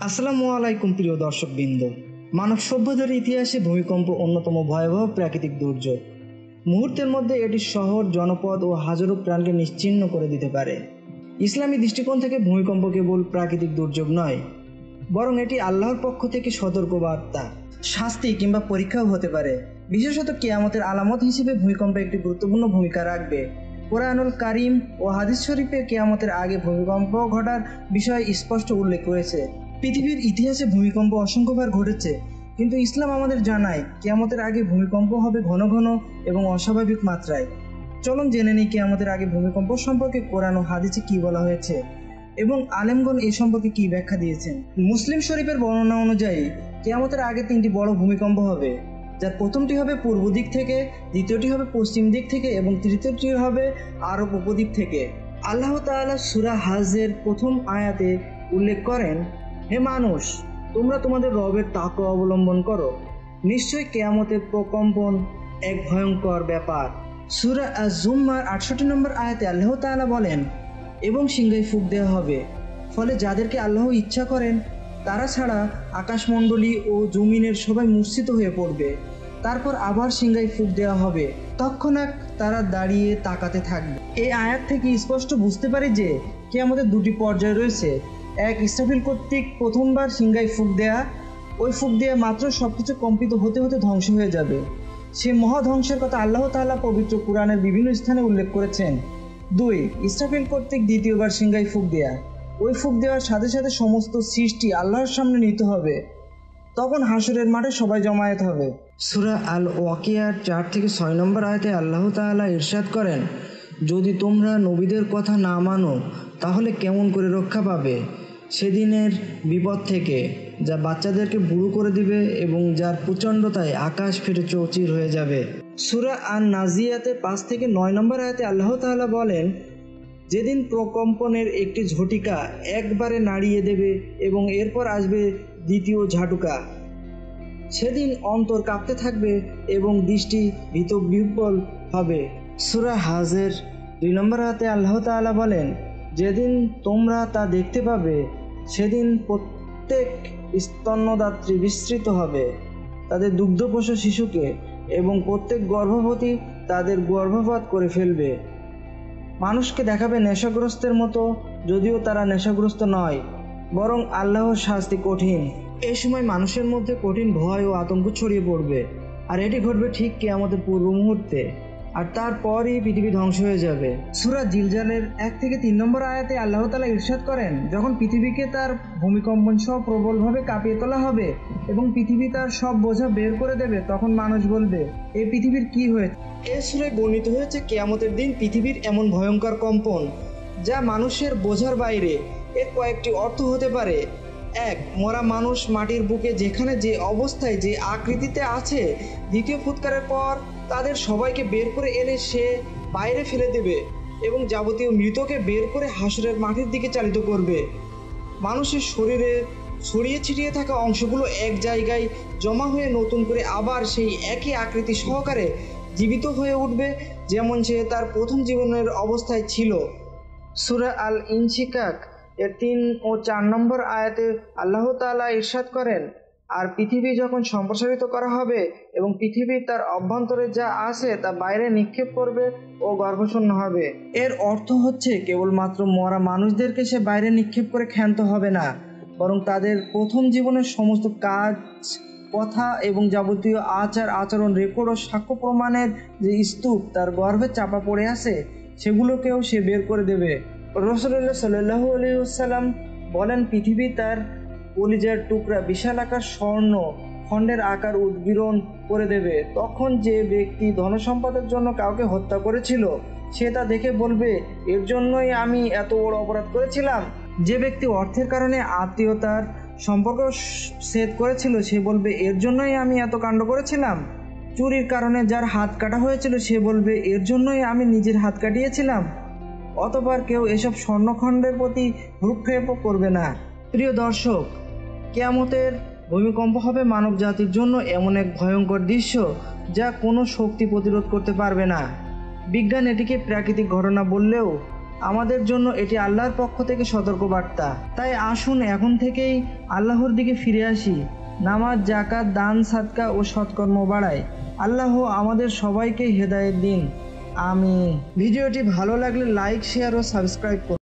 আসসালামু আলাইকুম প্রিয় দর্শকবৃন্দ। মানব সভ্যতার ইতিহাসে ভূমিকম্প অন্যতম ভয়াবহ প্রাকৃতিক দুর্যোগ। মুহূর্তের মধ্যে এটি শহর, জনপদ ও হাজারো প্রাণকে নিশ্চিহ্ন করে দিতে পারে। ইসলামী দৃষ্টিকোণ থেকে ভূমিকম্প কেবল প্রাকৃতিক দুর্যোগ নয়, বরং এটি আল্লাহর পক্ষ থেকে সতর্কবার্তা, শাস্তি কিংবা পরীক্ষাও হতে পারে। বিশেষত কিয়ামতের আলামত হিসেবে ভূমিকম্প একটি গুরুত্বপূর্ণ ভূমিকা রাখবে। কোরআনুল কারিম ও হাদিস শরীফে কিয়ামতের আগে ভূমিকম্প ঘটার বিষয়ে স্পষ্ট উল্লেখ রয়েছে। পৃথিবীর ইতিহাসে ভূমিকম্প অসংখ্যবার ঘটেছে, কিন্তু ইসলাম আমাদের জানায় কিয়ামতের আগে ভূমিকম্প হবে ঘন ঘন এবং অস্বাভাবিক মাত্রায়। চলুন জেনে নিই কিয়ামতের আগে ভূমিকম্প সম্পর্কে কোরআন ও হাদিসে কি বলা হয়েছে এবং আলেমগণ এই সম্পর্কে কি ব্যাখ্যা দিয়েছেন। মুসলিম শরীফের বর্ণনা অনুযায়ী কিয়ামতের আগে 3টি বড় ভূমিকম্প হবে, যার প্রথমটি হবে পূর্ব দিক থেকে, দ্বিতীয়টি হবে পশ্চিম দিক থেকে এবং তৃতীয়টি হবে আরব উপদ্বীপ থেকে। আল্লাহ তাআলা সূরা হাজের প্রথম আয়াতে উল্লেখ করেন, হে মানুষ, তোমরা তোমাদের রবের তাকওয়া অবলম্বন করো, নিশ্চয়ই কিয়ামতের প্রকম্পন এক ভয়ঙ্কর ব্যাপার। সূরা আজ-জুমার 68 নম্বর আয়াতে আল্লাহ তাআলা বলেন, এবং সিংহায় ফুঁক দেওয়া হবে, ফলে যাদেরকে আল্লাহ ইচ্ছা করেন তারা ছাড়া আকাশমণ্ডলী ও জমিনের সবাই মূর্ছিত হয়ে পড়বে। তারপর আবার সিংহায় ফুঁক দেওয়া হবে, তৎক্ষণাৎ তারা দাঁড়িয়ে তাকাতে থাকবে। এই আয়াত থেকে স্পষ্ট বুঝতে পারি যে কিয়ামতের 2টি পর্যায় রয়েছে। এক, ইসরাফিল কর্তৃক প্রথমবার সিংহায় ফুঁক দেয়া। ওই ফুঁক দেওয়া মাত্র সবকিছু কম্পিত হতে হতে ধ্বংস হয়ে যাবে। সে মহাধ্বংসের কথা আল্লাহ তাআলা পবিত্র কুরআনের বিভিন্ন স্থানে উল্লেখ করেছেন। 2, ইসরাফিল কর্তৃক দ্বিতীয়বার সিংহায় ফুঁক দেয়া। ওই ফুঁক দেওয়ার সাথে সাথে সমস্ত সৃষ্টি আল্লাহর সামনে নিতে হবে। তখন হাসরের মাঠে সবাই জমায়েত হবে। সূরা আল ওয়াকিয়ার 4 থেকে 6 নম্বর আয়াতে আল্লাহ তাআলা ইরশাদ করেন, যদি তোমরা নবীদের কথা না মানো তাহলে কেমন করে রক্ষা পাবে সেদিনের বিপদ থেকে, যা বাচ্চাদেরকে বুড়ো করে দিবে এবং যার প্রচণ্ডতায় আকাশ ফেটে চৌচির হয়ে যাবে। সূরা আন-নাজিয়াতে 5 থেকে 9 নম্বর আয়াতে আল্লাহ তাআলা বলেন, যেদিন প্রকম্পনের একটি ঝটিকা একবারে নাড়িয়ে দেবে এবং এরপর আসবে দ্বিতীয় ঝাটুকা, সেদিন অন্তর কাঁপতে থাকবে এবং দৃষ্টি ভীতবিহ্বল হবে। সূরা হাজের 2 নম্বর আয়াতে আল্লাহ তাআলা বলেন, যেদিন তোমরা তা দেখতে পাবে সেদিন প্রত্যেক স্তন্যদাত্রী বিস্মৃত হবে তাদের দুগ্ধপোষ্য শিশুকে এবং প্রত্যেক গর্ভবতী তাদের গর্ভপাত করে ফেলবে। মানুষকে দেখাবে নেশাগ্রস্তের মতো, যদিও তারা নেশাগ্রস্ত নয়, বরং আল্লাহর শাস্তি কঠিন। এই সময় মানুষের মধ্যে কঠিন ভয় ও আতঙ্ক ছড়িয়ে পড়বে, আর এটি ঘটবে ঠিক কিয়ামতের পূর্ব মুহূর্তে, আর তারপরই পৃথিবী ধ্বংস হয়ে যাবে। সূরা জিলজালের 1 থেকে 3 নম্বর আয়াতে আল্লাহ তাআলা ইরশাদ করেন, যখন পৃথিবীকে তার ভূমিকম্পন সহ প্রবলভাবে কাঁপিয়ে তোলা হবে এবং পৃথিবী তার সব বোঝা বের করে দেবে, তখন মানুষ বলবে, এই পৃথিবীর কি হয়েছে। এই সূরায় বর্ণিত হয়েছে কিয়ামতের দিন পৃথিবীর এমন ভয়ঙ্কর কম্পন যা মানুষের বোঝার বাইরে। এর কয়েকটি অর্থ হতে পারে। 1, মরা মানুষ মাটির বুকে যেখানে যে অবস্থায় যে আকৃতিতে আছে, দ্বিতীয় ফুৎকারের পর তাদের সবাইকে বের করে এনে সে বাইরে ফেলে দেবে এবং যাবতীয় মৃতকে বের করে হাসরের মাঠের দিকে চালিত করবে। মানুষের শরীরে ছড়িয়ে ছিটিয়ে থাকা অংশগুলো এক জায়গায় জমা হয়ে নতুন করে আবার সেই একই আকৃতি সহকারে জীবিত হয়ে উঠবে, যেমন সে তার প্রথম জীবনের অবস্থায় ছিল। সূরা আল ইনশিকাক এর 3 ও 4 নম্বর আয়াতে আল্লাহ তাআলা ইরশাদ করেন, আর পৃথিবী যখন সম্প্রসারিত করা হবে এবং পৃথিবী তার অভ্যন্তরে যা আছে তা বাইরে নিক্ষেপ করবে ও গর্ভশূন্য হবে। এর অর্থ হচ্ছে কেবলমাত্র মরা মানুষদেরকে সে বাইরে নিক্ষেপ করে ক্ষান্ত হবে না, বরং তাদের প্রথম জীবনের সমস্ত কাজ, কথা এবং যাবতীয় আচার আচরণ, রেকর্ড ও সাক্ষ্য প্রমাণের যে স্তূপ তার গর্ভে চাপা পড়ে আছে সেগুলোকেও সে বের করে দেবে। রাসূলুল্লাহ সাল্লাল্লাহু আলাইহি ওয়াসাল্লাম বলেন, পৃথিবী তার কলিজার টুকরা বিশাল আকার স্বর্ণ খণ্ডের আকার উদ্গীরণ করে দেবে। তখন যে ব্যক্তি ধনসম্পদের জন্য কাউকে হত্যা করেছিল সে তা দেখে বলবে, এর জন্যই আমি এত বড় অপরাধ করেছিলাম। যে ব্যক্তি অর্থের কারণে আত্মীয়তার সম্পর্ক ছেদ করেছিল সে বলবে, এর জন্যই আমি এত কাণ্ড করেছিলাম। চুরির কারণে যার হাত কাটা হয়েছিল সে বলবে, এর জন্যই আমি নিজের হাত কাটিয়েছিলাম। অতঃপর কেউ এসব স্বর্ণখণ্ডের প্রতি ভ্রূক্ষেপ করবে না। প্রিয় দর্শক, কিয়ামতের ভূমিকম্প হবে মানব জাতির জন্য এমন এক ভয়ঙ্কর দৃশ্য যা কোনো শক্তি প্রতিরোধ করতে পারবে না। বিজ্ঞান এটিকে প্রাকৃতিক ঘটনা বললেও আমাদের জন্য এটি আল্লাহর পক্ষ থেকে সতর্কবার্তা। তাই আসুন এখন থেকেই আল্লাহর দিকে ফিরে আসি, নামাজ, জাকাত, দান, সাদকা ও সৎকর্ম বাড়াই। আল্লাহ আমাদের সবাইকে হেদায়েত দিন, আমিন। ভিডিওটি ভালো লাগলে লাইক, শেয়ার ও সাবস্ক্রাইব করুন।